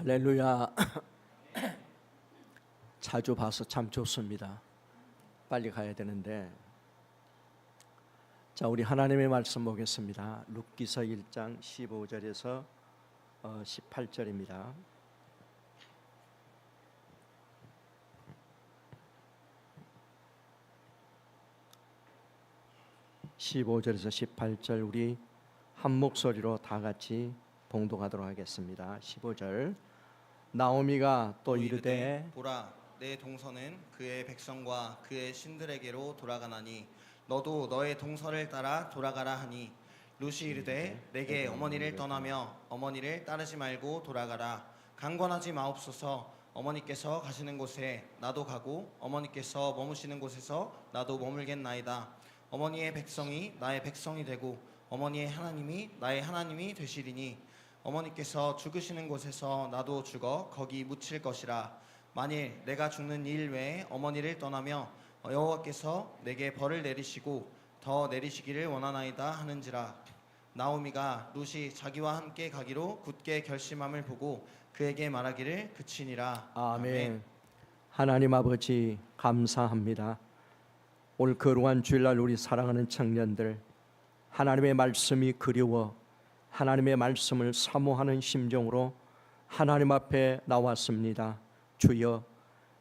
할렐루야. 자주 봐서 참 좋습니다. 빨리 가야 되는데. 자, 우리 하나님의 말씀 보겠습니다. 룻기서 1장 15절에서 18절입니다. (15절에서 18절) 우리 한 목소리로 다 같이 봉독하도록 하겠습니다. 15절. 나오미가 또 이르되 보라, 내 동서는 그의 백성과 그의 신들에게로 돌아가나니 너도 너의 동서를 따라 돌아가라 하니, 룻이 이르되 내게 어머니를 떠나며 어머니를 따르지 말고 돌아가라. 강권하지 마옵소서. 어머니께서 가시는 곳에 나도 가고 어머니께서 머무시는 곳에서 나도 머물겠나이다. 어머니의 백성이 나의 백성이 되고 어머니의 하나님이 나의 하나님이 되시리니, 어머니께서 죽으시는 곳에서 나도 죽어 거기 묻힐 것이라. 만일 내가 죽는 일 외에 어머니를 떠나며 여호와께서 내게 벌을 내리시고 더 내리시기를 원하나이다 하는지라. 나오미가 룻이 자기와 함께 가기로 굳게 결심함을 보고 그에게 말하기를 그치니라. 아멘. 하나님 아버지 감사합니다. 오늘 거룩한 주일날 우리 사랑하는 청년들, 하나님의 말씀이 그리워 하나님의 말씀을 사모하는 심정으로 하나님 앞에 나왔습니다. 주여,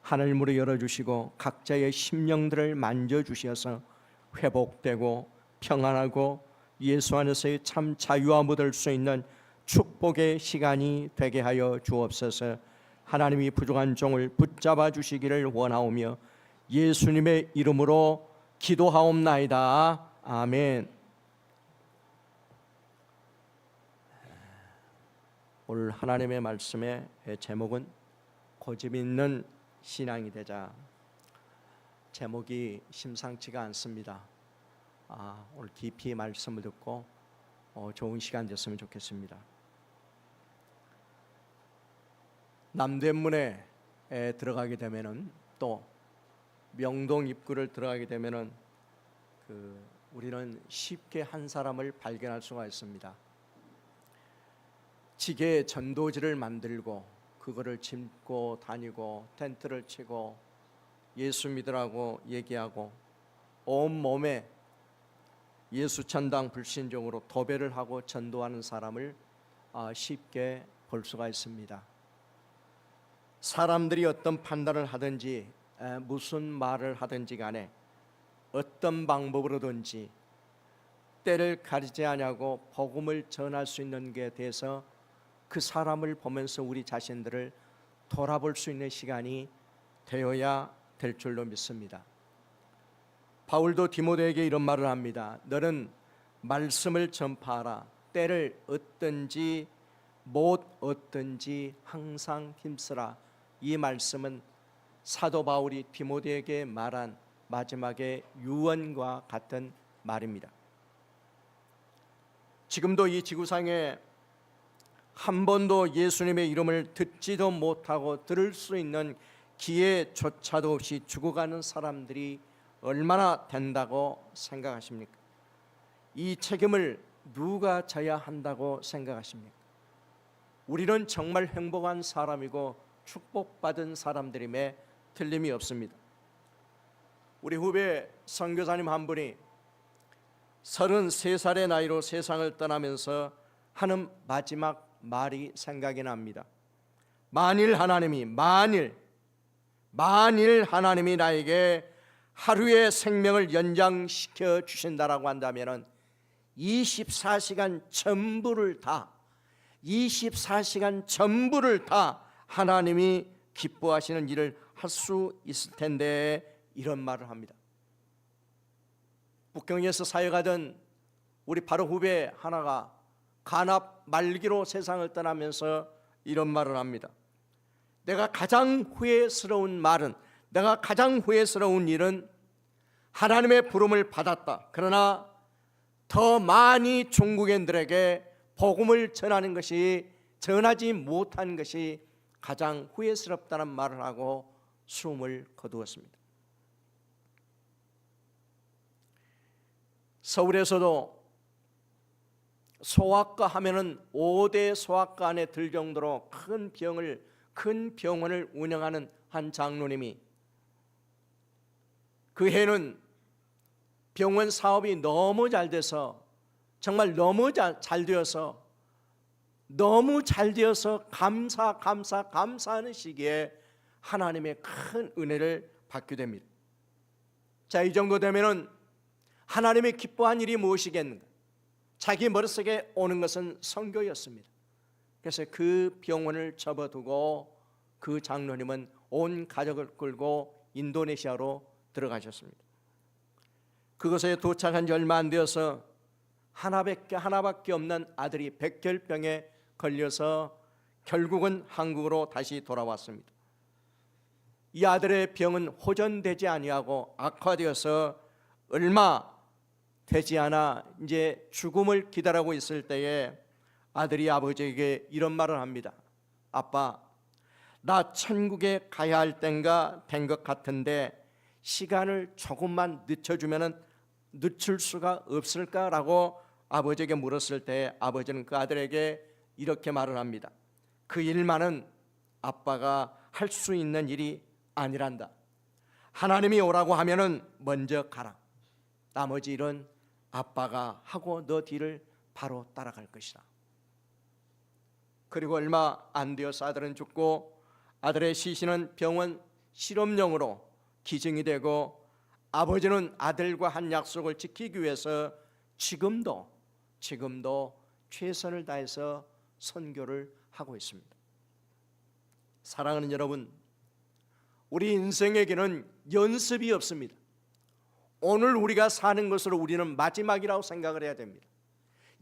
하늘문을 열어주시고 각자의 심령들을 만져주셔서 회복되고 평안하고 예수 안에서의 참 자유함 얻을 수 있는 축복의 시간이 되게 하여 주옵소서. 하나님이 부족한 종을 붙잡아 주시기를 원하오며 예수님의 이름으로 기도하옵나이다. 아멘. 오늘 하나님의 말씀의 제목은 고집 있는 신앙이 되자. 제목이 심상치가 않습니다. 오늘 깊이 말씀을 듣고 좋은 시간 됐으면 좋겠습니다. 남대문에 들어가게 되면은, 또 명동 입구를 들어가게 되면은 우리는 쉽게 한 사람을 발견할 수가 있습니다. 지게 전도지를 만들고 그거를 짚고 다니고 텐트를 치고 예수 믿으라고 얘기하고 온몸에 예수 천당 불신종으로 도배를 하고 전도하는 사람을 쉽게 볼 수가 있습니다. 사람들이 어떤 판단을 하든지 무슨 말을 하든지 간에 어떤 방법으로든지 때를 가리지 아니하고 복음을 전할 수 있는 게 돼서 그 사람을 보면서 우리 자신들을 돌아볼 수 있는 시간이 되어야 될 줄로 믿습니다. 바울도 디모데에게 이런 말을 합니다. 너는 말씀을 전파하라. 때를 얻든지 못 얻든지 항상 힘쓰라. 이 말씀은 사도 바울이 디모데에게 말한 마지막의 유언과 같은 말입니다. 지금도 이 지구상에 한 번도 예수님의 이름을 듣지도 못하고 들을 수 있는 기회조차도 없이 죽어가는 사람들이 얼마나 된다고 생각하십니까? 이 책임을 누가 져야 한다고 생각하십니까? 우리는 정말 행복한 사람이고 축복받은 사람들임에 틀림이 없습니다. 우리 후배 선교사님 한 분이 33살의 나이로 세상을 떠나면서 하는 마지막 말이 생각이 납니다. 만일 하나님이 나에게 하루의 생명을 연장시켜 주신다라고 한다면 24시간 전부를 다 하나님이 기뻐하시는 일을 할 수 있을 텐데, 이런 말을 합니다. 북경에서 사역하던 우리 바로 후배 하나가 간암 말기로 세상을 떠나면서 이런 말을 합니다. 내가 가장 후회스러운 일은 하나님의 부름을 받았다. 그러나 더 많이 중국인들에게 복음을 전하지 못한 것이 가장 후회스럽다는 말을 하고 숨을 거두었습니다. 서울에서도 소아과 하면은 5대 소아과 안에 들 정도로 큰 병원을 운영하는 한 장로님이 그 해는 병원 사업이 너무 잘 돼서, 정말 너무 잘 되어서 감사하는 시기에 하나님의 큰 은혜를 받게 됩니다. 자, 이 정도 되면은 하나님의 기뻐한 일이 무엇이겠는가? 자기 머릿속에 오는 것은 선교였습니다. 그래서 그 병원을 접어두고 그 장로님은 온 가족을 끌고 인도네시아로 들어가셨습니다. 그곳에 도착한 지 얼마 안 되어서 하나밖에 없는 아들이 백혈병에 걸려서 결국은 한국으로 다시 돌아왔습니다. 이 아들의 병은 호전되지 아니하고 악화되어서 얼마 되지 않아 이제 죽음을 기다리고 있을 때에 아들이 아버지에게 이런 말을 합니다. 아빠, 나 천국에 가야 할 땐가 된 것 같은데 시간을 조금만 늦출 수가 없을까라고 아버지에게 물었을 때 아버지는 그 아들에게 이렇게 말을 합니다. 그 일만은 아빠가 할 수 있는 일이 아니란다. 하나님이 오라고 하면은 먼저 가라. 나머지 일은 아빠가 하고 너 뒤를 바로 따라갈 것이다. 그리고 얼마 안 되어서 아들은 죽고 아들의 시신은 병원 실험용으로 기증이 되고 아버지는 아들과 한 약속을 지키기 위해서 지금도 최선을 다해서 선교를 하고 있습니다. 사랑하는 여러분, 우리 인생에게는 연습이 없습니다. 오늘 우리가 사는 것으로 우리는 마지막이라고 생각을 해야 됩니다.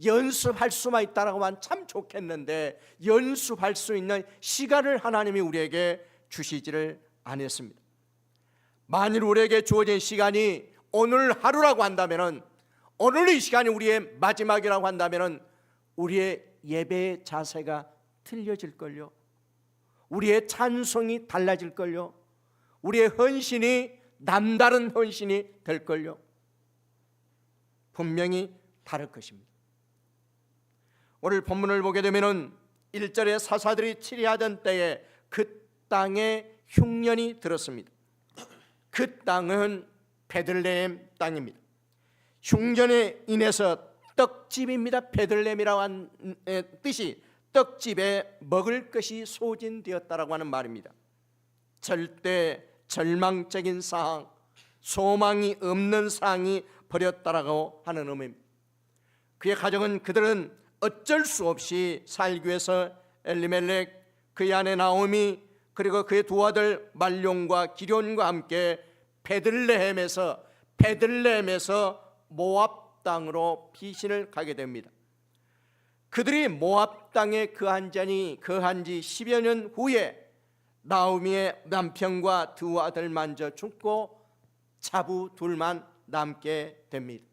연습할 수만 있다라고 하면 참 좋겠는데 연습할 수 있는 시간을 하나님이 우리에게 주시지를 않았습니다. 만일 우리에게 주어진 시간이 오늘 하루라고 한다면은, 오늘 이 시간이 우리의 마지막이라고 한다면은 우리의 예배의 자세가 틀려질걸요. 우리의 찬송이 달라질걸요. 우리의 헌신이 남다른 헌신이 될걸요. 분명히 다를 것입니다. 오늘 본문을 보게 되면은 1절에 사사들이 치리하던 때에 그 땅에 흉년이 들었습니다. 그 땅은 베들레헴 땅입니다. 흉년에 인해서 떡집입니다. 베들레헴이라고 한 뜻이 떡집에 먹을 것이 소진되었다라고 하는 말입니다. 절대 절망적인 상황, 소망이 없는 상황이 벌였다라고 하는 의미입니다. 그의 가정은 그들은 어쩔 수 없이 살기 위해서 엘리멜렉, 그의 아내 나오미, 그리고 그의 두 아들 말룡과 기럨과 함께 베들레헴에서 모압 땅으로 피신을 가게 됩니다. 그들이 모압 땅에 거한 지 10여 년 후에 나오미의 남편과 두 아들 먼저 죽고 자부 둘만 남게 됩니다.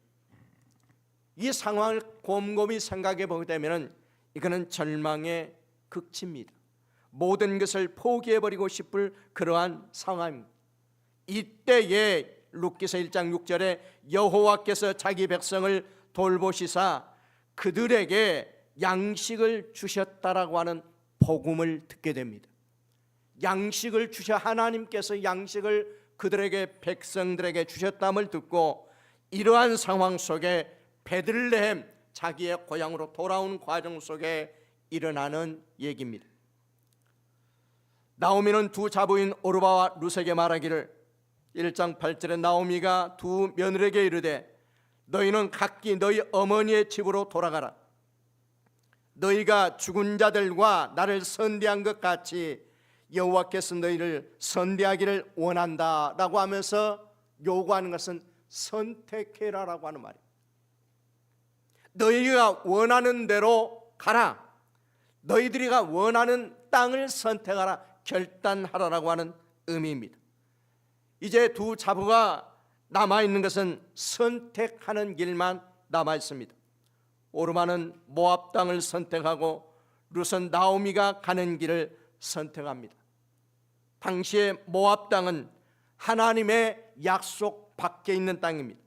이 상황을 곰곰이 생각해 보게 되면 이거는 절망의 극치입니다. 모든 것을 포기해버리고 싶을 그러한 상황입니다. 이때에 룻기서 1장 6절에 여호와께서 자기 백성을 돌보시사 그들에게 양식을 주셨다라고 하는 복음을 듣게 됩니다. 양식을 하나님께서 양식을 그들에게, 백성들에게 주셨다함을 듣고 이러한 상황 속에 베들레헴, 자기의 고향으로 돌아온 과정 속에 일어나는 얘기입니다. 나오미는 두 자부인 오르바와 룻에게 말하기를, 1장 8절에 나오미가 두 며느리에게 이르되 너희는 각기 너희 어머니의 집으로 돌아가라. 너희가 죽은 자들과 나를 선대한 것 같이 여호와께서 너희를 선대하기를 원한다라고 하면서 요구하는 것은 선택해라라고 하는 말입니다. 너희가 원하는 대로 가라. 너희들이가 원하는 땅을 선택하라, 결단하라라고 하는 의미입니다. 이제 두 자부가 남아있는 것은 선택하는 길만 남아있습니다. 오르마는 모압 땅을 선택하고 룻은 나오미가 가는 길을 선택합니다. 당시에 모압 땅은 하나님의 약속 밖에 있는 땅입니다.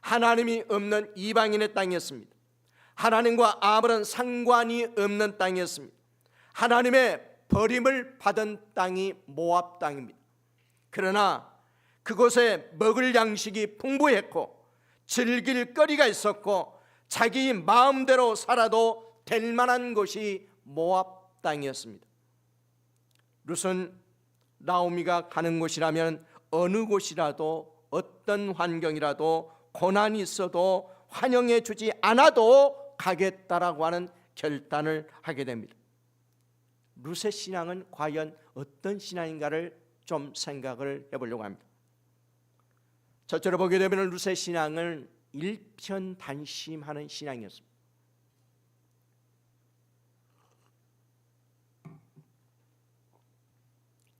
하나님이 없는 이방인의 땅이었습니다. 하나님과 아무런 상관이 없는 땅이었습니다. 하나님의 버림을 받은 땅이 모압 땅입니다. 그러나 그곳에 먹을 양식이 풍부했고 즐길 거리가 있었고 자기 마음대로 살아도 될 만한 곳이 모압 땅이었습니다. 룻은 나오미가 가는 곳이라면 어느 곳이라도 어떤 환경이라도 고난이 있어도 환영해 주지 않아도 가겠다라고 하는 결단을 하게 됩니다. 룻의 신앙은 과연 어떤 신앙인가를 좀 생각을 해보려고 합니다. 첫째로 보게 되면 룻의 신앙은 일편단심하는 신앙이었습니다.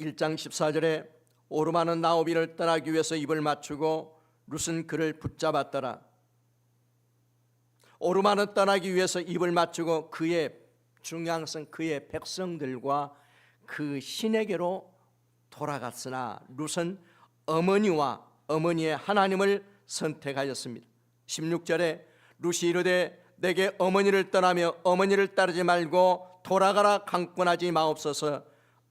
1장 14절에 오르마는 나오미를 떠나기 위해서 입을 맞추고 룻은 그를 붙잡았더라. 오르마는 떠나기 위해서 입을 맞추고 그의 중요한 것은 그의 백성들과 그 신에게로 돌아갔으나 룻은 어머니와 어머니의 하나님을 선택하였습니다. 16절에 룻이 이르되 내게 어머니를 떠나며 어머니를 따르지 말고 돌아가라 강권하지 마옵소서.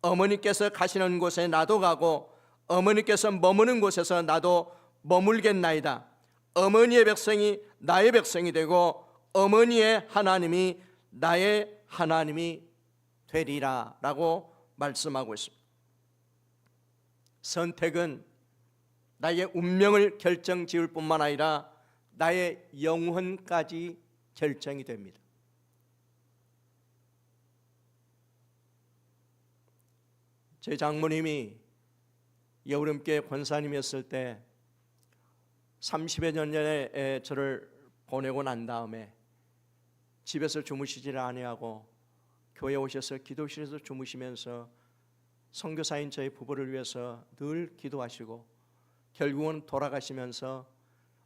어머니께서 가시는 곳에 나도 가고 어머니께서 머무는 곳에서 나도 머물겠나이다. 어머니의 백성이 나의 백성이 되고 어머니의 하나님이 나의 하나님이 되리라 라고 말씀하고 있습니다. 선택은 나의 운명을 결정지을 뿐만 아니라 나의 영혼까지 결정이 됩니다. 제 장모님이 여울음교회 권사님이었을 때 30여 년 전에 저를 보내고 난 다음에 집에서 주무시지를 아니하고 교회 오셔서 기도실에서 주무시면서 선교사인 저희 부부를 위해서 늘 기도하시고 결국은 돌아가시면서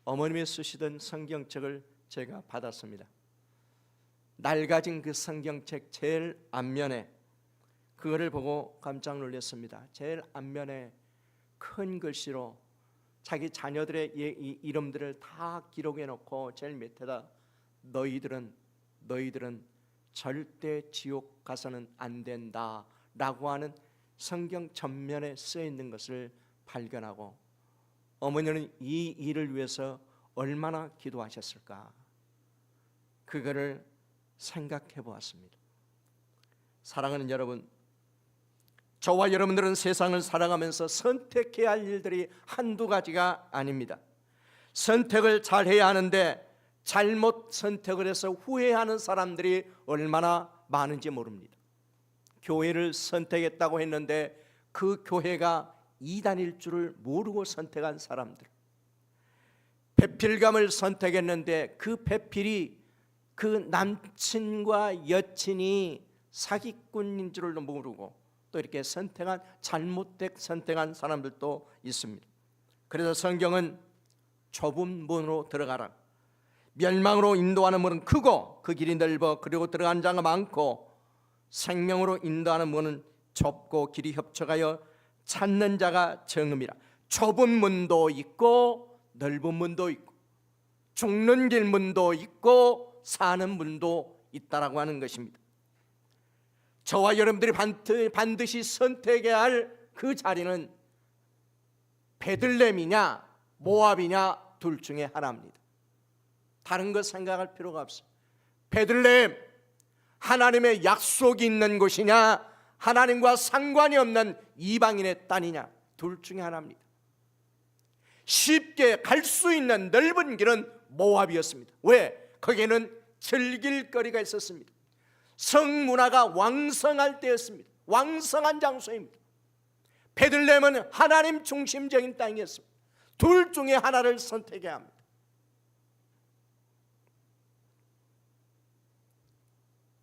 어머님이 쓰시던 성경책을 제가 받았습니다. 낡아진 그 성경책 제일 앞면에 그거를 보고 깜짝 놀랐습니다. 제일 앞면에 큰 글씨로 자기 자녀들의 이름들을 다 기록해 놓고 제일 밑에다 너희들은 절대 지옥 가서는 안 된다 라고 하는 성경 전면에 쓰여 있는 것을 발견하고 어머니는 이 일을 위해서 얼마나 기도하셨을까, 그거를 생각해 보았습니다. 사랑하는 여러분, 저와 여러분들은 세상을 살아가면서 선택해야 할 일들이 한두 가지가 아닙니다. 선택을 잘 해야 하는데 잘못 선택을 해서 후회하는 사람들이 얼마나 많은지 모릅니다. 교회를 선택했다고 했는데 그 교회가 이단일 줄을 모르고 선택한 사람들, 배필감을 선택했는데 그 배필이 그 남친과 여친이 사기꾼인 줄을 모르고 또 이렇게 잘못된 선택한 사람들도 있습니다. 그래서 성경은 좁은 문으로 들어가라, 멸망으로 인도하는 문은 크고 그 길이 넓어 그리고 들어가는 자가 많고 생명으로 인도하는 문은 좁고 길이 협착하여 찾는 자가 적음이라. 좁은 문도 있고 넓은 문도 있고 죽는 길 문도 있고 사는 문도 있다라고 하는 것입니다. 저와 여러분들이 반드시 선택해야 할 그 자리는 베들레헴이냐 모압이냐 둘 중에 하나입니다. 다른 것 생각할 필요가 없어요. 베들레헴, 하나님의 약속이 있는 곳이냐 하나님과 상관이 없는 이방인의 땅이냐, 둘 중에 하나입니다. 쉽게 갈 수 있는 넓은 길은 모압이었습니다. 왜? 거기에는 즐길 거리가 있었습니다. 성문화가 왕성할 때였습니다. 왕성한 장소입니다. 베들레헴은 하나님 중심적인 땅이었습니다. 둘 중에 하나를 선택해야 합니다.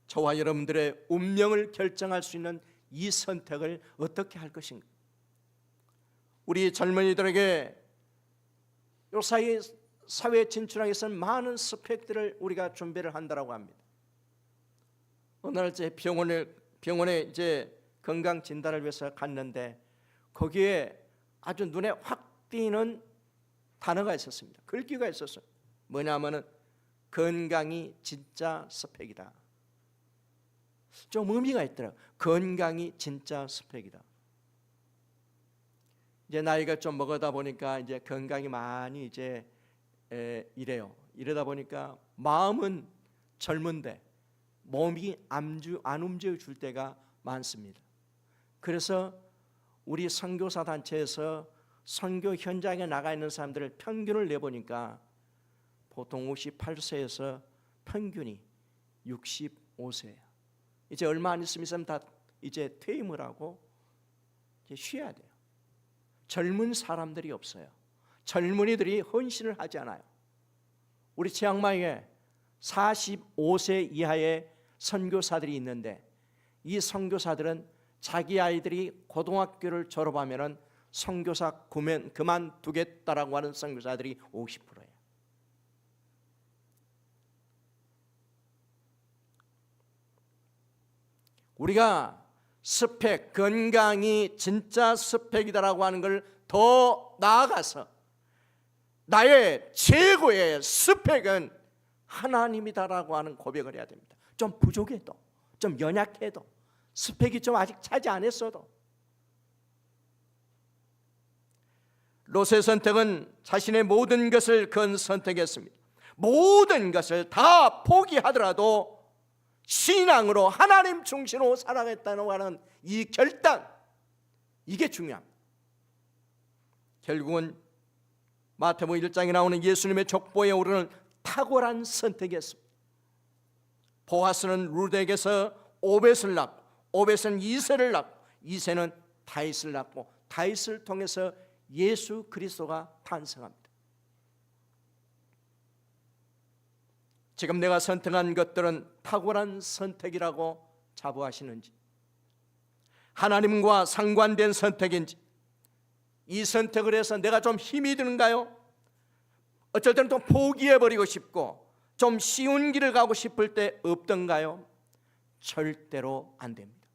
저와 여러분들의 운명을 결정할 수 있는 이 선택을 어떻게 할 것인가? 우리 젊은이들에게 이 사회에 진출하기 위해서는 많은 스펙들을 우리가 준비를 한다라고 합니다. 어느 날 제 병원에 이제 건강 진단을 위해서 갔는데 거기에 아주 눈에 확 띄는 단어가 있었습니다. 글귀가 있었어요. 뭐냐면은 건강이 진짜 스펙이다. 좀 의미가 있더라고요. 건강이 진짜 스펙이다. 이제 나이가 좀 먹어다 보니까 이제 건강이 많이 이제 이래요. 이러다 보니까 마음은 젊은데 몸이 안 움직여 줄 때가 많습니다. 그래서 우리 선교사 단체에서 선교 현장에 나가 있는 사람들을 평균을 내보니까 보통 58세에서 평균이 65세예요. 이제 얼마 안 있으면 다 이제 퇴임을 하고 이제 쉬어야 돼요. 젊은 사람들이 없어요. 젊은이들이 헌신을 하지 않아요. 우리 최양마에 45세 이하의 선교사들이 있는데 이 선교사들은 자기 아이들이 고등학교를 졸업하면은 선교사 그만두겠다라고 하는 선교사들이 50%예요. 우리가 스펙, 건강이 진짜 스펙이다라고 하는 걸 더 나아가서 나의 최고의 스펙은 하나님이다라고 하는 고백을 해야 됩니다. 좀 부족해도, 좀 연약해도, 스펙이 좀 아직 차지 않았어도. 롯의 선택은 자신의 모든 것을 건 선택했습니다. 모든 것을 다 포기하더라도 신앙으로 하나님 중심으로 살아가겠다는 하는 이 결단, 이게 중요합니다. 결국은 마태복음 1장에 나오는 예수님의 족보에 오르는 탁월한 선택이었습니다. 보아스는 룻에게서 오벳을 낳고, 오벳은 이새를 낳고, 이새는 다윗을 낳고, 다윗을 통해서 예수 그리스도가 탄생합니다. 지금 내가 선택한 것들은 탁월한 선택이라고 자부하시는지, 하나님과 상관된 선택인지, 이 선택을 해서 내가 좀 힘이 드는가요? 어쩔 때는 또 포기해버리고 싶고 좀 쉬운 길을 가고 싶을 때 없던가요? 절대로 안 됩니다.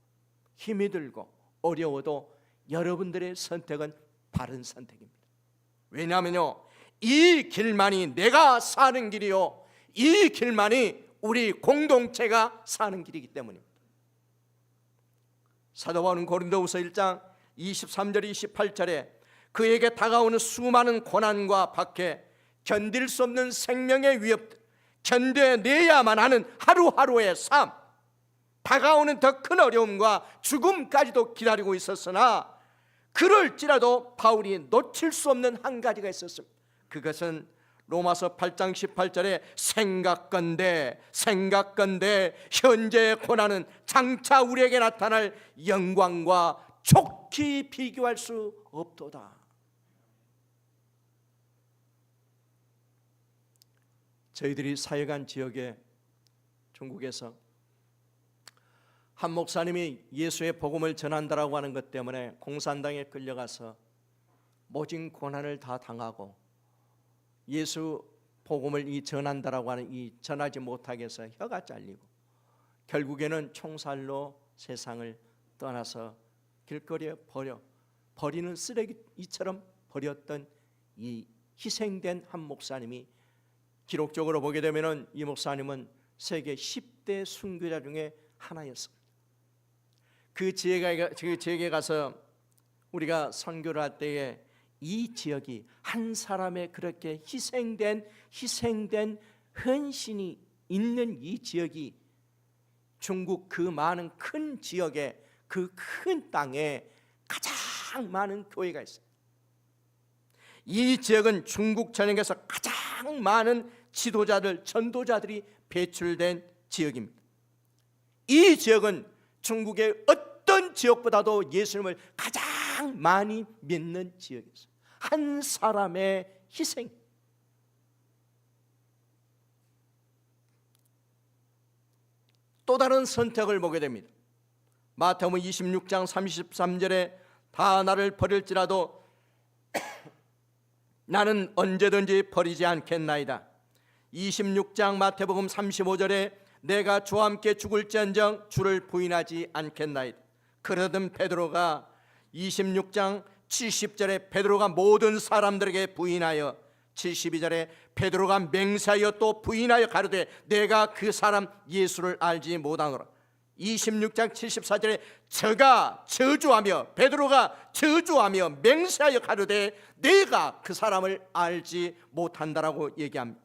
힘이 들고 어려워도 여러분들의 선택은 바른 선택입니다. 왜냐하면요, 이 길만이 내가 사는 길이요, 이 길만이 우리 공동체가 사는 길이기 때문입니다. 사도 바울은 고린도후서 1장 23절 28절에 그에게 다가오는 수많은 고난과 박해, 견딜 수 없는 생명의 위협들, 견뎌내야만 하는 하루하루의 삶, 다가오는 더 큰 어려움과 죽음까지도 기다리고 있었으나 그럴지라도 바울이 놓칠 수 없는 한 가지가 있었습니다. 그것은 로마서 8장 18절에 생각건대 현재의 고난은 장차 우리에게 나타날 영광과 족히 비교할 수 없도다. 저희들이 사역한 지역에 중국에서 한 목사님이 예수의 복음을 전한다라고 하는 것 때문에 공산당에 끌려가서 모진 고난을 다 당하고 예수 복음을 전한다라고 하는 이 전하지 못하게 해서 혀가 잘리고 결국에는 총살로 세상을 떠나서 길거리에 버리는 쓰레기처럼 버렸던 이 희생된 한 목사님이, 기록적으로 보게 되면은 이 목사님은 세계 10대 순교자 중에 하나였습니다. 그 지역에 가서 우리가 선교를 할 때에 이 지역이 한 사람의 그렇게 희생된 헌신이 있는 이 지역이 중국 그 많은 큰 지역에, 그 큰 땅에 가장 많은 교회가 있어요. 이 지역은 중국 전역에서 가장 많은 지도자들, 전도자들이 배출된 지역입니다. 이 지역은 중국의 어떤 지역보다도 예수님을 가장 많이 믿는 지역이었어요. 한 사람의 희생. 또 다른 선택을 보게 됩니다. 마태복음 26장 33절에 다 나를 버릴지라도 나는 언제든지 버리지 않겠나이다. 26장 마태복음 35절에 내가 주와 함께 죽을지언정 주를 부인하지 않겠나이다. 그러던 베드로가 26장 70절에 베드로가 모든 사람들에게 부인하여 72절에 베드로가 맹세하여 또 부인하여 가로되 내가 그 사람 예수를 알지 못하노라. 26장 74절에 저가 저주하며 베드로가 저주하며 맹세하여 가로되 내가 그 사람을 알지 못한다라고 얘기합니다.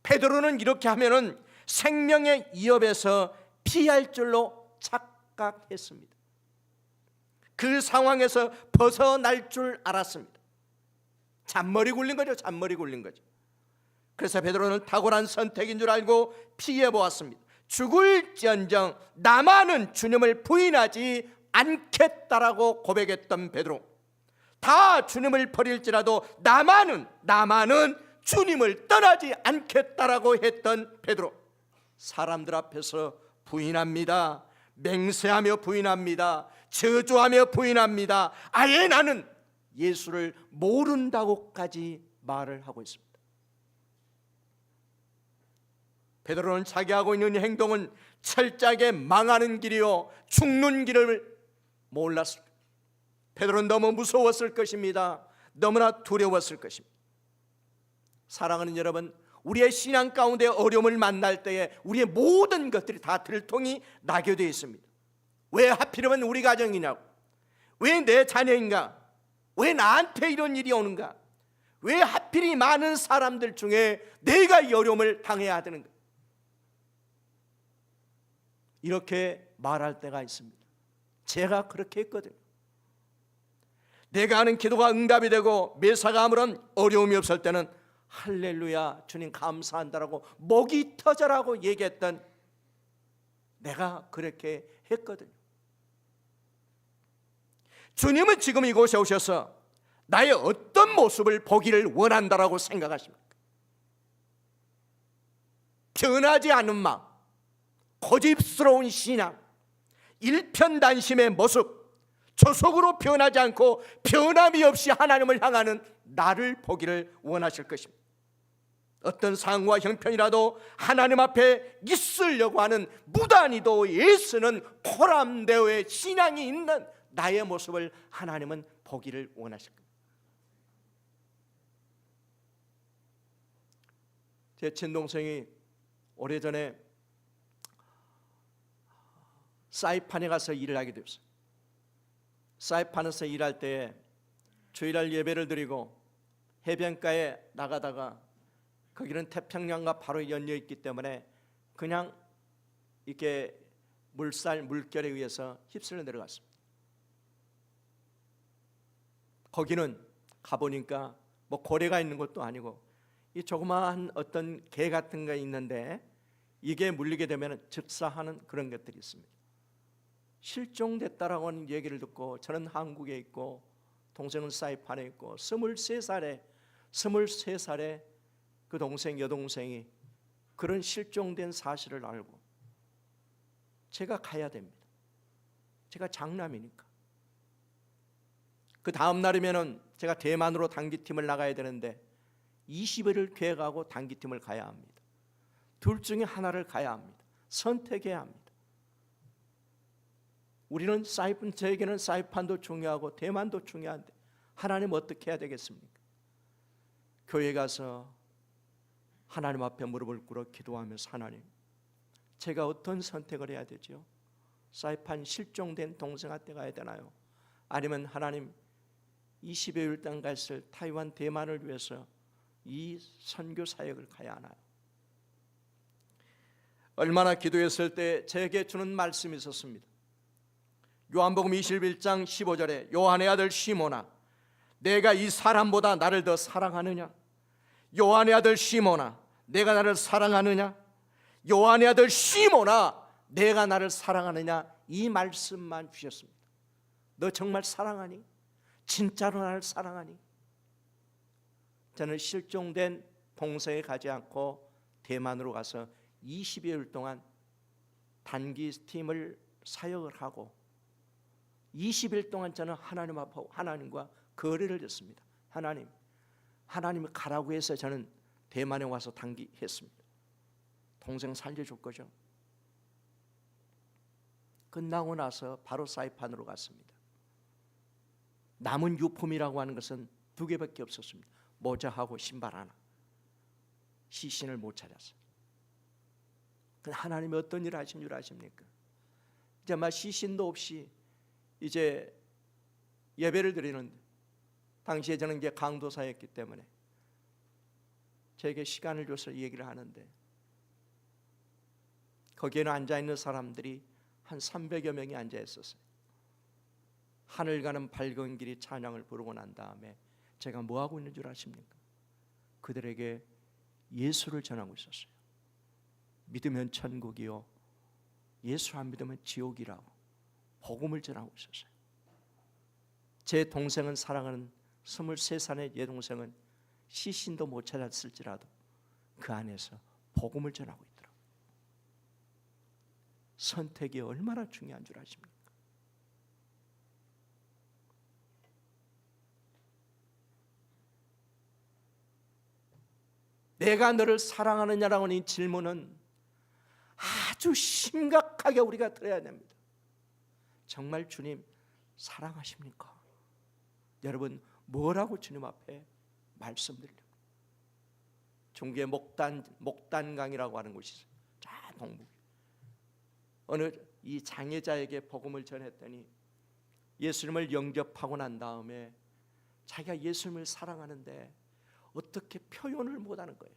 베드로는 이렇게 하면은 생명의 위협에서 피할 줄로 착각했습니다. 그 상황에서 벗어날 줄 알았습니다. 잔머리 굴린 거죠. 잔머리 굴린 거죠. 그래서 베드로는 탁월한 선택인 줄 알고 피해 보았습니다. 죽을지언정 나만은 주님을 부인하지 않겠다라고 고백했던 베드로, 다 주님을 버릴지라도 나만은 주님을 떠나지 않겠다라고 했던 베드로, 사람들 앞에서 부인합니다. 맹세하며 부인합니다. 저주하며 부인합니다. 아예 나는 예수를 모른다고까지 말을 하고 있습니다. 베드로는 자기 하고 있는 행동은 철저하게 망하는 길이요 죽는 길을 몰랐을 거예요. 베드로는 너무 무서웠을 것입니다. 너무나 두려웠을 것입니다. 사랑하는 여러분, 우리의 신앙 가운데 어려움을 만날 때에 우리의 모든 것들이 다 들통이 나게 되어 있습니다. 왜 하필이면 우리 가정이냐고, 왜 내 자녀인가, 왜 나한테 이런 일이 오는가, 왜 하필 이 많은 사람들 중에 내가 이 어려움을 당해야 되는가, 이렇게 말할 때가 있습니다. 제가 그렇게 했거든요. 내가 하는 기도가 응답이 되고 매사가 아무런 어려움이 없을 때는 할렐루야 주님 감사한다라고 목이 터져라고 얘기했던 내가 그렇게 했거든요. 주님은 지금 이곳에 오셔서 나의 어떤 모습을 보기를 원한다라고 생각하십니까? 변하지 않은 마음, 고집스러운 신앙, 일편단심의 모습, 조속으로 변하지 않고 변함이 없이 하나님을 향하는 나를 보기를 원하실 것입니다. 어떤 상황과 형편이라도 하나님 앞에 있으려고 하는 무단히도 애쓰는 코람데오의 신앙이 있는 나의 모습을 하나님은 보기를 원하실 겁니다. 제 친동생이 오래전에 사이판에 가서 일을 하게 되었어요. 사이판에서 일할 때 주일날 예배를 드리고 해변가에 나가다가 거기는 태평양과 바로 연려 있기 때문에 그냥 이렇게 물결에 의해서 휩쓸려 내려갔습니다. 거기는 가보니까 뭐 고래가 있는 것도 아니고 이 조그마한 어떤 개 같은 거 있는데 이게 물리게 되면 즉사하는 그런 것들이 있습니다. 실종됐다라고 하는 얘기를 듣고 저는 한국에 있고 동생은 사이판에 있고 23살에 그 동생 여동생이 그런 실종된 사실을 알고 제가 가야 됩니다. 제가 장남이니까. 그 다음 날이면은 제가 대만으로 단기팀을 나가야 되는데 20일을 계획하고 단기팀을 가야 합니다. 둘 중에 하나를 가야 합니다. 선택해야 합니다. 우리는 저에게는 사이판도 중요하고 대만도 중요한데 하나님 어떻게 해야 되겠습니까? 교회 가서 하나님 앞에 무릎을 꿇어 기도하면서 하나님, 제가 어떤 선택을 해야 되죠? 사이판 실종된 동생한테 가야 되나요? 아니면 하나님 20여 일 동안 갔을 타이완 대만을 위해서 이 선교 사역을 가야 하나요? 얼마나 기도했을 때 제게 주는 말씀이 있었습니다. 요한복음 21장 15절에 요한의 아들 시몬아, 내가 이 사람보다 나를 더 사랑하느냐? 요한의 아들 시몬아, 내가 나를 사랑하느냐? 요한의 아들 시몬아, 내가 나를 사랑하느냐? 이 말씀만 주셨습니다. 너 정말 사랑하니? 진짜로 나를 사랑하니? 저는 실종된 동생에 가지 않고 대만으로 가서 20여일 동안 단기 팀을 사역을 하고 20일 동안 저는 하나님 앞에 하나님과 거래를 했습니다. 하나님이 가라고 해서 저는 대만에 와서 단기했습니다. 동생 살려줄 거죠? 끝나고 나서 바로 사이판으로 갔습니다. 남은 유품이라고 하는 것은 2개밖에 없었습니다. 모자하고 신발 하나, 시신을 못 찾았어요. 근데 하나님이 어떤 일을 하신 줄 아십니까? 이제 막 시신도 없이 이제 예배를 드리는데, 당시에 저는 이제 강도사였기 때문에 저에게 시간을 줘서 얘기를 하는데, 거기에는 앉아있는 사람들이 한 300여 명이 앉아 있었어요. 하늘 가는 밝은 길이 찬양을 부르고 난 다음에 제가 뭐 하고 있는 줄 아십니까? 그들에게 예수를 전하고 있었어요. 믿으면 천국이요, 예수 안 믿으면 지옥이라고 복음을 전하고 있었어요. 제 동생은, 사랑하는 23살의 예 동생은 시신도 못 찾았을지라도 그 안에서 복음을 전하고 있더라고요. 선택이 얼마나 중요한 줄 아십니까? 내가 너를 사랑하느냐라고 하는 이 질문은 아주 심각하게 우리가 들어야 됩니다. 정말 주님 사랑하십니까? 여러분, 뭐라고 주님 앞에 말씀드리려고? 중국에 목단강이라고 하는 곳이 있어요. 저 동북. 어느 이 장애자에게 복음을 전했더니 예수님을 영접하고 난 다음에 자기가 예수님을 사랑하는데 어떻게 표현을 못하는 거예요.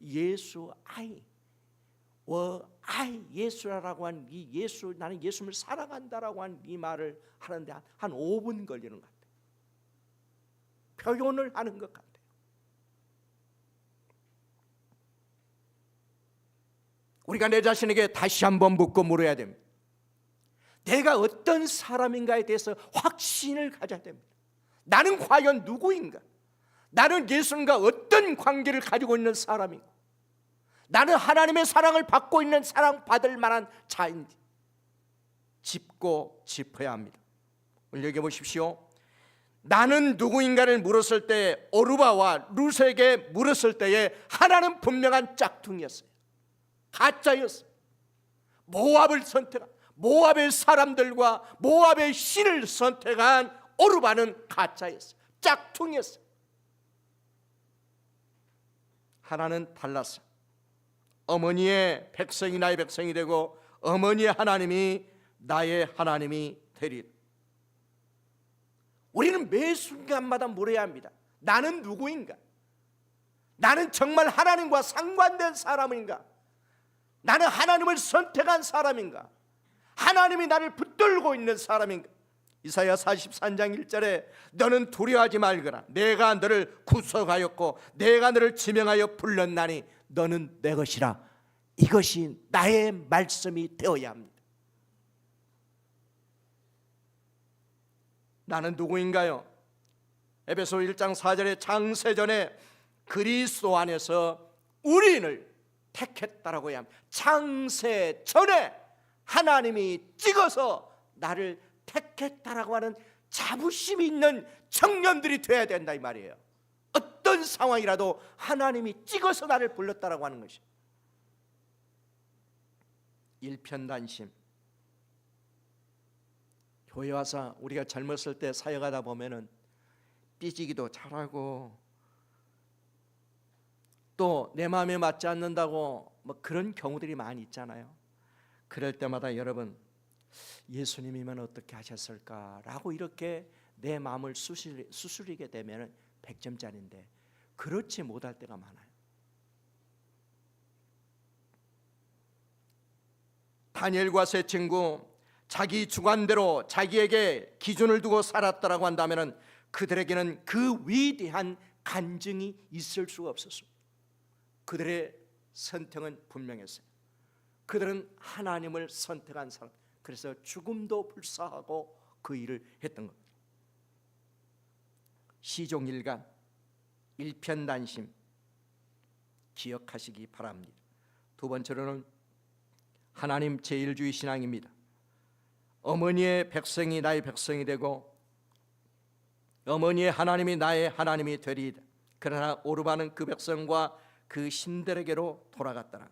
예수 아이 예수라고 한 이 예수, 나는 예수님을 사랑한다라고 한 이 말을 하는데 한 5분 걸리는 것 같아요. 표현을 하는 것 같아요. 우리가 내 자신에게 다시 한번 묻고 물어야 됩니다. 내가 어떤 사람인가에 대해서 확신을 가져야 됩니다. 나는 과연 누구인가? 나는 예수님과 어떤 관계를 가지고 있는 사람인가? 나는 하나님의 사랑을 받고 있는, 사랑받을 만한 자인지 짚고 짚어야 합니다. 오늘 여기 보십시오. 나는 누구인가를 물었을 때, 오르바와 룻에게 물었을 때에 하나는 분명한 짝퉁이었어요. 가짜였어요. 모압을 선택한, 모압의 사람들과 모압의 신을 선택한 오르바는 가짜였어요. 짝퉁이었어요. 하나는 달랐어요. 어머니의 백성이 나의 백성이 되고 어머니의 하나님이 나의 하나님이 되리라. 우리는 매 순간마다 물어야 합니다. 나는 누구인가? 나는 정말 하나님과 상관된 사람인가? 나는 하나님을 선택한 사람인가? 하나님이 나를 붙들고 있는 사람인가? 이사야 44장 1절에 너는 두려워하지 말거라. 내가 너를 구속하였고 내가 너를 지명하여 불렀나니 너는 내 것이라. 이것이 나의 말씀이 되어야 합니다. 나는 누구인가요? 에베소 1장 4절에 창세전에 그리스도 안에서 우리를 택했다라고 해야 합니다. 창세전에 하나님이 찍어서 나를 택했다라고 하는 자부심이 있는 청년들이 돼야 된다 이 말이에요. 어떤 상황이라도 하나님이 찍어서 나를 불렀다라고 하는 것이. 일편단심. 교회 와서 우리가 젊었을 때 사역하다 보면은 삐지기도 잘하고 또 내 마음에 맞지 않는다고 뭐 그런 경우들이 많이 있잖아요. 그럴 때마다 여러분, 예수님이면 어떻게 하셨을까라고 이렇게 내 마음을 수술이게 되면 100점짜리인데 그렇지 못할 때가 많아요. 다니엘과 세 친구, 자기 주관대로 자기에게 기준을 두고 살았다라고 한다면 그들에게는 그 위대한 간증이 있을 수가 없었습니다. 그들의 선택은 분명했어요. 그들은 하나님을 선택한 사람, 그래서 죽음도 불사하고 그 일을 했던 겁니다. 시종일관, 일편단심 기억하시기 바랍니다. 두 번째로는 하나님 제일주의 신앙입니다. 어머니의 백성이 나의 백성이 되고 어머니의 하나님이 나의 하나님이 되리이다. 그러나 오르바는 그 백성과 그 신들에게로 돌아갔더라.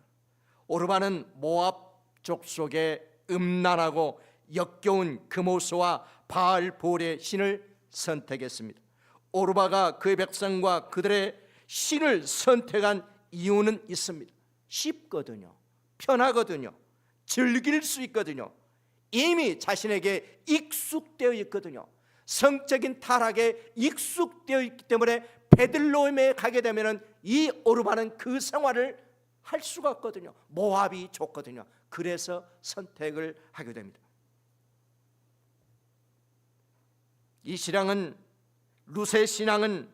오르바는 모압 족속의 음란하고 역겨운 금오스와 바알볼의 신을 선택했습니다. 오르바가 그의 백성과 그들의 신을 선택한 이유는 있습니다. 쉽거든요. 편하거든요. 즐길 수 있거든요. 이미 자신에게 익숙되어 있거든요. 성적인 타락에 익숙되어 있기 때문에 베들레헴에 가게 되면 이 오르바는 그 생활을 할 수가 없거든요. 모압이 좋거든요. 그래서 선택을 하게 됩니다. 이 신앙은, 룻의 신앙은,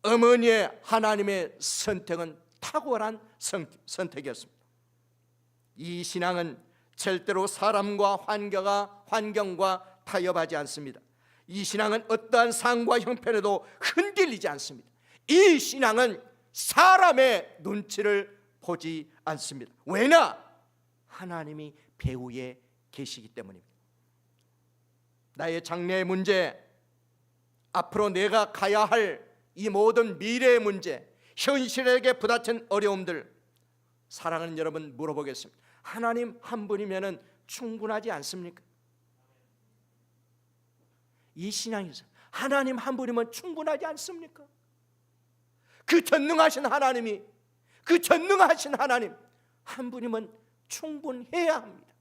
어머니의 하나님의 선택은 탁월한 선택이었습니다. 이 신앙은 절대로 사람과 환경과 타협하지 않습니다. 이 신앙은 어떠한 상과 형편에도 흔들리지 않습니다. 이 신앙은 사람의 눈치를 보지 않습니다. 왜냐? 하나님이 배후에 계시기 때문입니다. 나의 장래의 문제, 앞으로 내가 가야 할 이 모든 미래의 문제, 현실에게 부딪힌 어려움들, 사랑하는 여러분 물어보겠습니다. 하나님 한 분이면 충분하지 않습니까? 이 신앙에서 하나님 한 분이면 충분하지 않습니까? 그 전능하신 하나님 한 분이면 충분해야 합니다.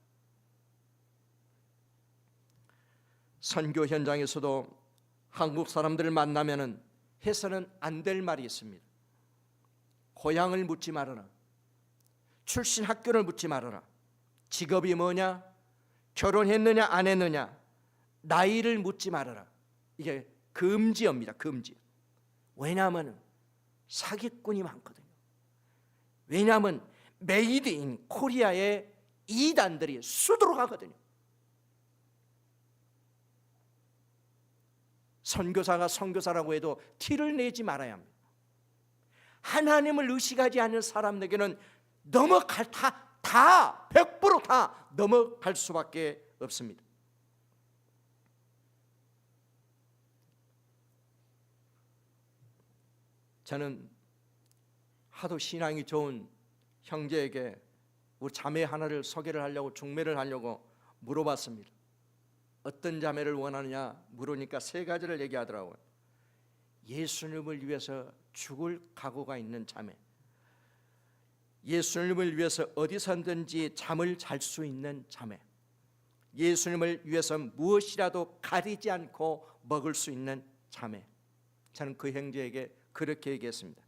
선교 현장에서도 한국 사람들을 만나면은 해서는 안 될 말이 있습니다. 고향을 묻지 말아라. 출신 학교를 묻지 말아라. 직업이 뭐냐? 결혼했느냐 안 했느냐? 나이를 묻지 말아라. 이게 금지입니다. 금지. 왜냐하면 사기꾼이 많거든요. 왜냐하면 메이드 인 코리아의 이단들이 수두룩하거든요. 선교사가 선교사라고 해도 티를 내지 말아야 합니다. 하나님을 의식하지 않는 사람에게는 넘어갈 다 100% 다 넘어갈 수밖에 없습니다. 저는 하도 신앙이 좋은 형제에게 우리 자매 하나를 소개를 하려고 중매를 하려고 물어봤습니다. 어떤 자매를 원하느냐 물으니까 세 가지를 얘기하더라고요. 예수님을 위해서 죽을 각오가 있는 자매, 예수님을 위해서 어디서든지 잠을 잘 수 있는 자매, 예수님을 위해서 무엇이라도 가리지 않고 먹을 수 있는 자매. 저는 그 형제에게 그렇게 얘기했습니다.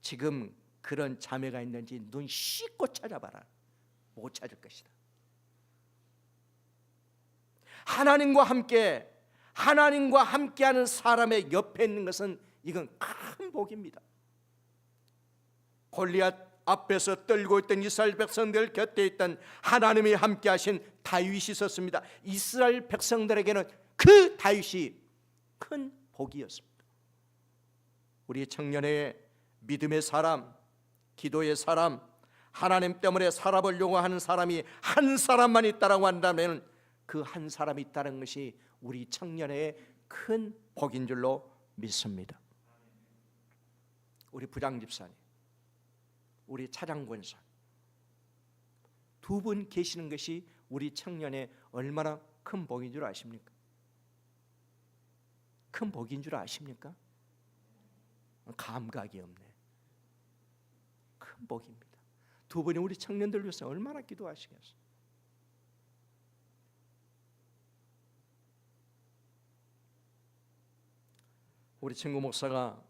지금 그런 자매가 있는지 눈 씻고 찾아봐라. 못 찾을 것이다. 하나님과 함께하는 사람의 옆에 있는 것은 이건 큰 복입니다. 골리앗 앞에서 떨고 있던 이스라엘 백성들 곁에 있던 하나님이 함께하신 다윗이 있었습니다. 이스라엘 백성들에게는 그 다윗이 큰 복이었습니다. 우리 청년의 믿음의 사람, 기도의 사람, 하나님 때문에 살아보려고 하는 사람이 한 사람만 있다라고 한다면 그 한 사람이 있다는 것이 우리 청년의 큰 복인 줄로 믿습니다. 우리 부장집사님, 우리 차장권사 두 분 계시는 것이 우리 청년의 얼마나 큰 복인 줄 아십니까? 큰 복인 줄 아십니까? 감각이 없네. 큰 복입니다. 두 분이 우리 청년들 위해서 얼마나 기도하시겠어요? 우리 친구 목사가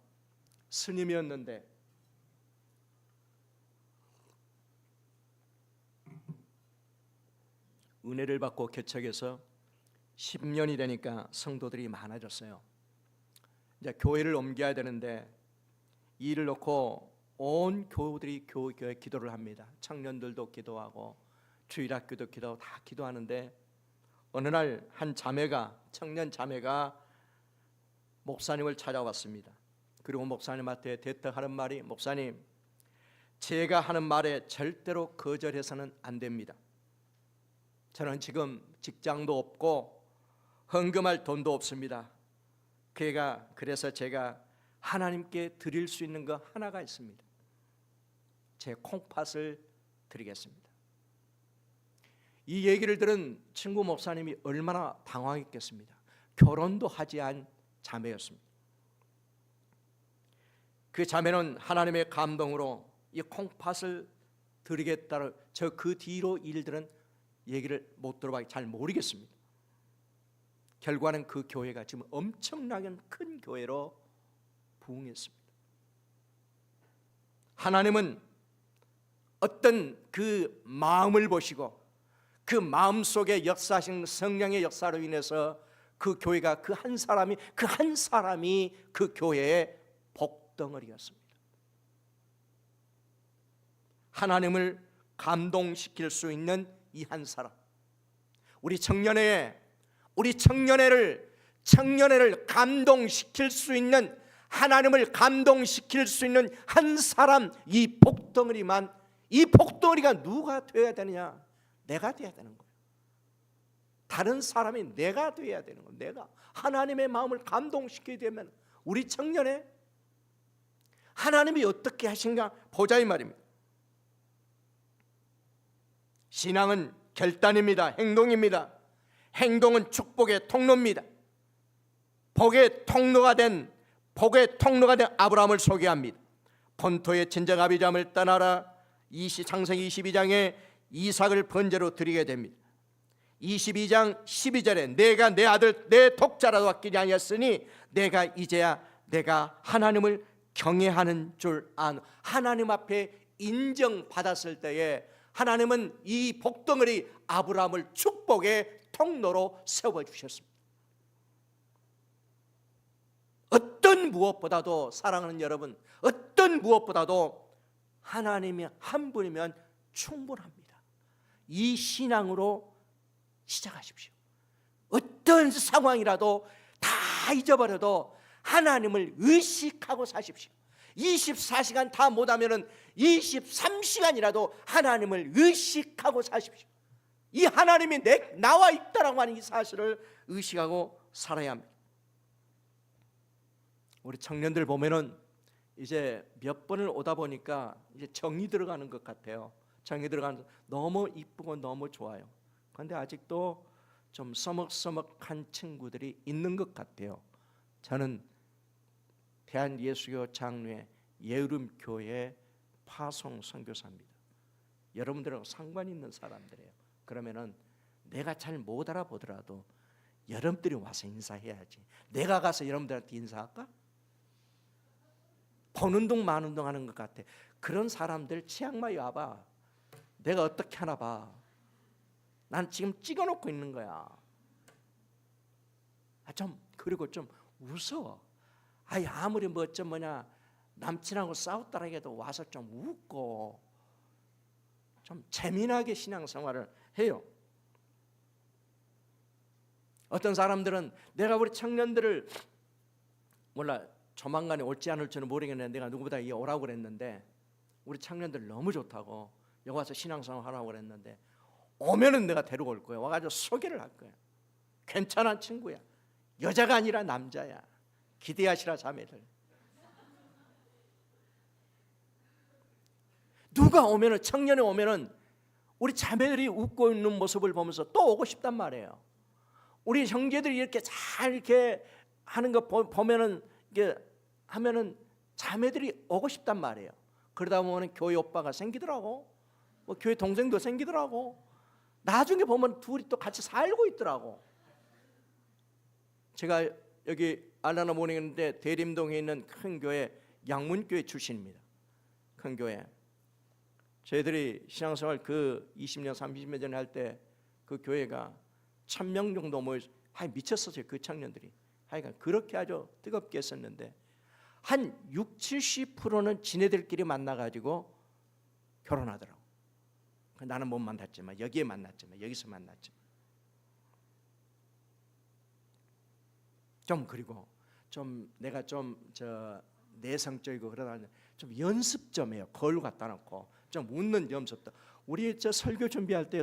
스님이었는데 은혜를 받고 개척해서 10년이 되니까 성도들이 많아졌어요. 이제 교회를 옮겨야 되는데 일을 놓고 온 교우들이 교회 기도를 합니다. 청년들도 기도하고 주일학교도 기도하고 다 기도하는데 어느 날 한 자매가, 청년 자매가 목사님을 찾아왔습니다. 그리고 목사님한테 대떡하는 말이, 목사님, 제가 하는 말에 절대로 거절해서는 안 됩니다. 저는 지금 직장도 없고 헌금할 돈도 없습니다. 그래서 제가 하나님께 드릴 수 있는 거 하나가 있습니다. 제 콩팥을 드리겠습니다. 이 얘기를 들은 친구 목사님이 얼마나 당황했겠습니다. 결혼도 하지 자매였습니다. 그 자매는 하나님의 감동으로 이 콩팥을 드리겠다는 저 그 뒤로 일들은 얘기를 못 들어봐 잘 모르겠습니다. 결과는 그 교회가 지금 엄청나게 큰 교회로 부흥했습니다. 하나님은 어떤 그 마음을 보시고 그 마음 속에 역사하신 성령의 역사로 인해서 그 교회가 그 한 사람이 그 교회의 복덩어리였습니다. 하나님을 감동시킬 수 있는 이 한 사람, 우리 청년회를 감동시킬 수 있는, 하나님을 감동시킬 수 있는 한 사람, 이 복덩어리가 누가 되어야 되느냐? 내가 되어야 되는 거예요. 다른 사람이 내가 되어야 되는 거예요. 내가 하나님의 마음을 감동시키게 되면 우리 청년회 하나님이 어떻게 하신가 보자 이 말입니다. 신앙은 결단입니다. 행동입니다. 행동은 축복의 통로입니다. 복의 통로가 된 아브라함을 소개합니다. 본토의 친정 아비람을 떠나라. 창세기 22장에 이삭을 번제로 드리게 됩니다. 22장 12절에 내가 내 아들 내 독자라도 아끼지 아니하였으니 내가 이제야 내가 하나님을 경외하는 줄 아는, 하나님 앞에 인정받았을 때에 하나님은 이 복덩어리 아브라함을 축복의 통로로 세워주셨습니다. 어떤 무엇보다도 사랑하는 여러분, 어떤 무엇보다도 하나님이 한 분이면 충분합니다. 이 신앙으로 시작하십시오. 어떤 상황이라도 다 잊어버려도 하나님을 의식하고 사십시오. 24시간 다 못하면 23시간이라도 하나님을 의식하고 사십시오. 이 하나님이 나와 있다라고 하는 이 사실을 의식하고 살아야 합니다. 우리 청년들 보면은 이제 몇 번을 오다 보니까 이제 정이 들어가는 것 같아요. 정이 들어가는, 너무 이쁘고 너무 좋아요. 그런데 아직도 좀 서먹서먹한 친구들이 있는 것 같아요. 저는 대한예수교 장로회 예루름교회 파송 선교사입니다. 여러분들하고 상관 있는 사람들이에요. 그러면은 내가 잘 못 알아보더라도 여러분들이 와서 인사해야지. 내가 가서 여러분들한테 인사할까? 보는 둥 마는 둥 하는 것 같아. 그런 사람들 치앙마이 와봐. 내가 어떻게 하나 봐. 난 지금 찍어놓고 있는 거야. 그리고 좀 웃어. 아무리 남친하고 싸웠다라 해도 와서 좀 웃고 좀 재미나게 신앙생활을 해요. 어떤 사람들은 내가 우리 청년들을 조만간에 올지 않을지는 모르겠는데 내가 누구보다 오라고 그랬는데 우리 청년들 너무 좋다고 여기 와서 신앙생활 하라고 그랬는데 오면은 내가 데리고 올 거야. 와가지고 소개를 할 거야. 괜찮은 친구야. 여자가 아니라 남자야. 기대하시라 자매들. 누가 오면은, 청년에 오면은 우리 자매들이 웃고 있는 모습을 보면서 또 오고 싶단 말이에요. 우리 형제들이 이렇게 잘 이렇게 하는 거 보면은 이게 하면은 자매들이 오고 싶단 말이에요. 그러다 보면 교회 오빠가 생기더라고. 교회 동생도 생기더라고. 나중에 보면 둘이 또 같이 살고 있더라고. 제가 여기 알라나 모닝인데 대림동에 있는 큰 교회 양문교회 출신입니다. 큰 교회. 저희들이 신앙생활 그 20년 30년 전에 할 때 그 교회가 1000명 정도 미쳤었어요. 그 청년들이. 하여간 그렇게 아주 뜨겁게 했었는데 한 60-70%는 지네들끼리 만나가지고 결혼하더라고. 나는 못 만났지만 여기서 만났지만 그리고 내가 내성적이고 그러다 좀 연습 좀 해요. 거울 갖다 놓고 좀 웃는 연습도. 우리 설교 준비할 때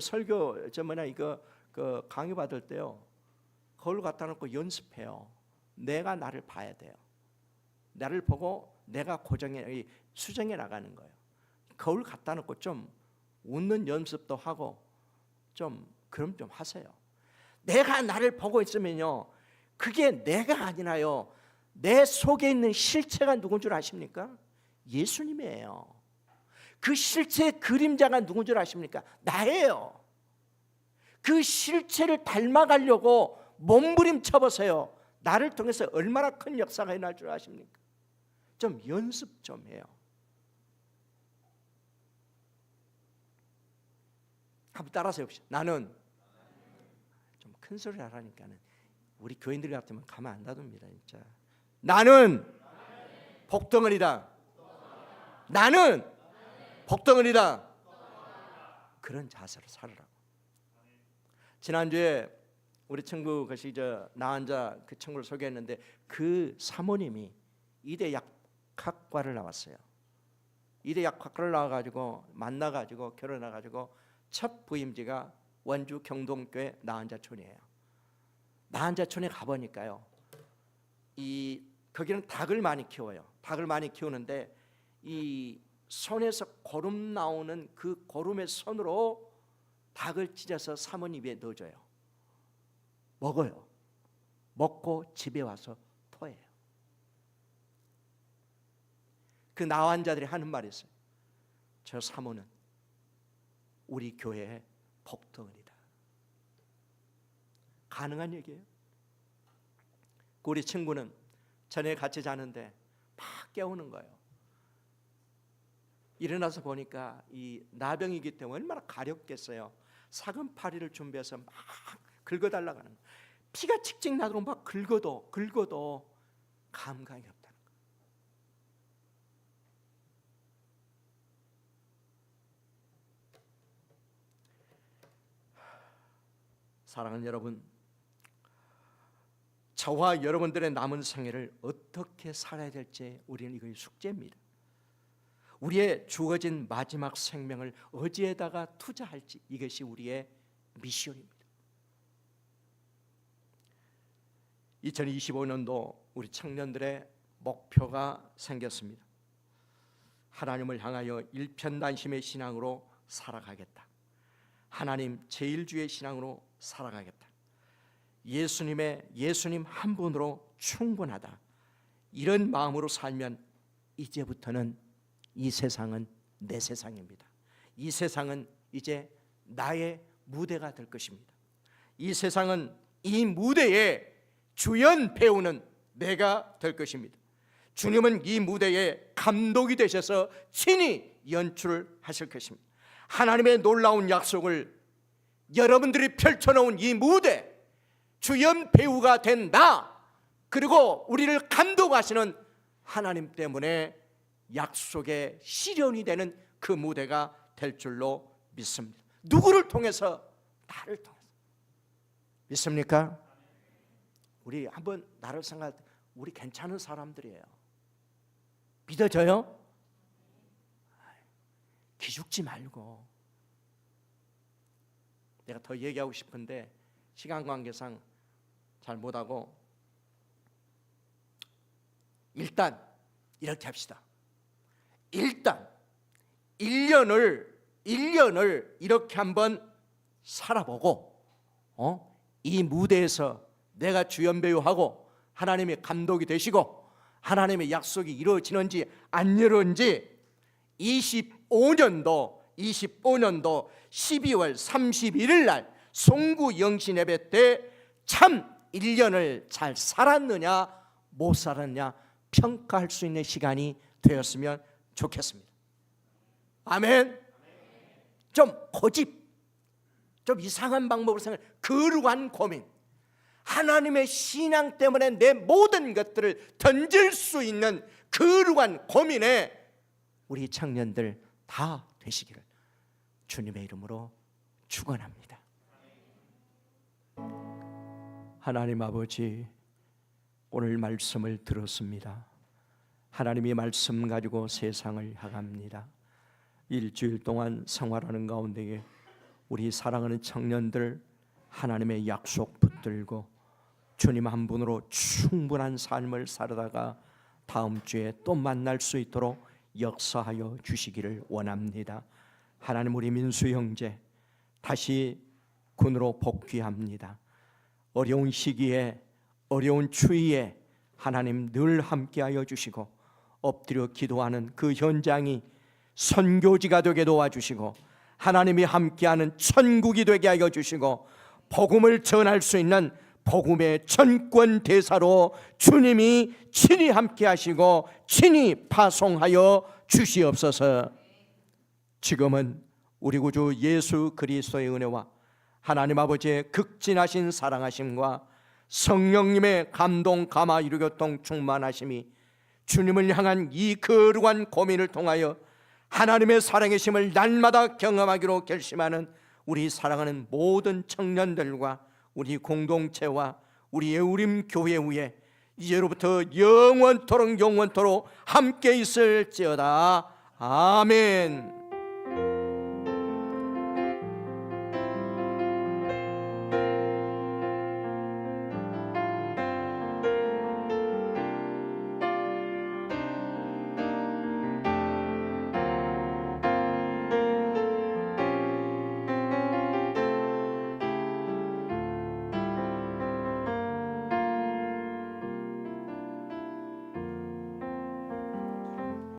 강의 받을 때요. 거울 갖다 놓고 연습해요. 내가 나를 봐야 돼요. 나를 보고 내가 수정해 나가는 거예요. 거울 갖다 놓고 좀 웃는 연습도 하고 그럼 좀 하세요. 내가 나를 보고 있으면요, 그게 내가 아니라요, 내 속에 있는 실체가 누군 줄 아십니까? 예수님이에요. 그 실체의 그림자가 누군 줄 아십니까? 나예요. 그 실체를 닮아가려고 몸부림쳐 보세요. 나를 통해서 얼마나 큰 역사가 일어날 줄 아십니까? 좀 연습 좀 해요. 한번 따라서 해봅시다. 나는 좀 큰 소리 하라니까는 우리 교인들 같으면 가만 안 놔둡니다. 진짜. 나는 복덩어리다. 나는 복덩어리다. 그런 자세로 살으라고. 지난주에 우리 친구 것이 나 혼자 그 친구를 소개했는데 그 사모님이 이대 약학과를 나왔어요. 이대 약학과를 나와가지고 만나가지고 결혼해가지고 첫 부임지가 원주 경동교회 나한자촌이에요. 나한자촌에 가보니까요, 거기는 닭을 많이 키워요. 닭을 많이 키우는데 이 손에서 고름 나오는 그 고름의 손으로 닭을 찢어서 사모님 입에 넣어줘요. 먹어요. 먹고 집에 와서 토해요. 그 나환자들이 하는 말이 있어요. 저 사모는 우리 교회의 복덩어리다. 가능한 얘기예요. 우리 친구는 전에 같이 자는데 막 깨우는 거예요. 일어나서 보니까 이 나병이기 때문에 얼마나 가렵겠어요. 사근파리를 준비해서 막 긁어달라고 하는 거예요. 피가 칙칙 나도록 막 긁어도 감각이 없다는 거예요. 사랑하는 여러분, 저와 여러분들의 남은 생애를 어떻게 살아야 될지 우리는 이거 숙제입니다. 우리의 주어진 마지막 생명을 어디에다가 투자할지, 이것이 우리의 미션입니다. 2025년도 우리 청년들의 목표가 생겼습니다. 하나님을 향하여 일편단심의 신앙으로 살아가겠다. 하나님 제일주의 신앙으로 살아가겠다. 예수님 한 분으로 충분하다. 이런 마음으로 살면 이제부터는 이 세상은 내 세상입니다. 이 세상은 이제 나의 무대가 될 것입니다. 이 세상은 이 무대에 주연 배우는 내가 될 것입니다. 주님은 이 무대에 감독이 되셔서 친히 연출을 하실 것입니다. 하나님의 놀라운 약속을 여러분들이 펼쳐놓은 이 무대, 주연 배우가 된 나, 그리고 우리를 감독하시는 하나님 때문에 약속의 실현이 되는 그 무대가 될 줄로 믿습니다. 누구를 통해서? 나를 통해서. 믿습니까? 우리 한번 나를 생각할 때 우리 괜찮은 사람들이에요. 믿어져요? 기죽지 말고. 내가 더 얘기하고 싶은데 시간 관계상 잘 못하고, 일단 이렇게 합시다. 일단 1년을 이렇게 한번 살아보고, 이 무대에서 내가 주연 배우하고 하나님의 감독이 되시고 하나님의 약속이 이루어지는지 안 이루어지는지 25년도 12월 31일 날 송구 영신 예배 때 참 1년을 잘 살았느냐 못 살았느냐 평가할 수 있는 시간이 되었으면 좋겠습니다. 아멘. 좀 고집, 좀 이상한 방법으로 생각해, 거룩한 고민, 하나님의 신앙 때문에 내 모든 것들을 던질 수 있는 거룩한 고민에 우리 청년들 다 되시기를 주님의 이름으로 축원합니다. 하나님 아버지, 오늘 말씀을 들었습니다. 하나님의 말씀 가지고 세상을 향합니다. 일주일 동안 생활하는 가운데에 우리 사랑하는 청년들 하나님의 약속 붙들고 주님 한 분으로 충분한 삶을 살다가 다음 주에 또 만날 수 있도록 역사하여 주시기를 원합니다. 하나님, 우리 민수 형제 다시 군으로 복귀합니다. 어려운 시기에 어려운 추위에 하나님 늘 함께하여 주시고 엎드려 기도하는 그 현장이 선교지가 되게 도와주시고 하나님이 함께하는 천국이 되게 하여 주시고 복음을 전할 수 있는 복음의 전권 대사로 주님이 친히 함께하시고 친히 파송하여 주시옵소서. 지금은 우리 구주 예수 그리스도의 은혜와 하나님 아버지의 극진하신 사랑하심과 성령님의 감동 감화 유교통 충만하심이 주님을 향한 이 거룩한 고민을 통하여 하나님의 사랑의 심을 날마다 경험하기로 결심하는 우리 사랑하는 모든 청년들과 우리 공동체와 우리 예우림 교회 위에 이제로부터 영원토록 함께 있을지어다. 아멘.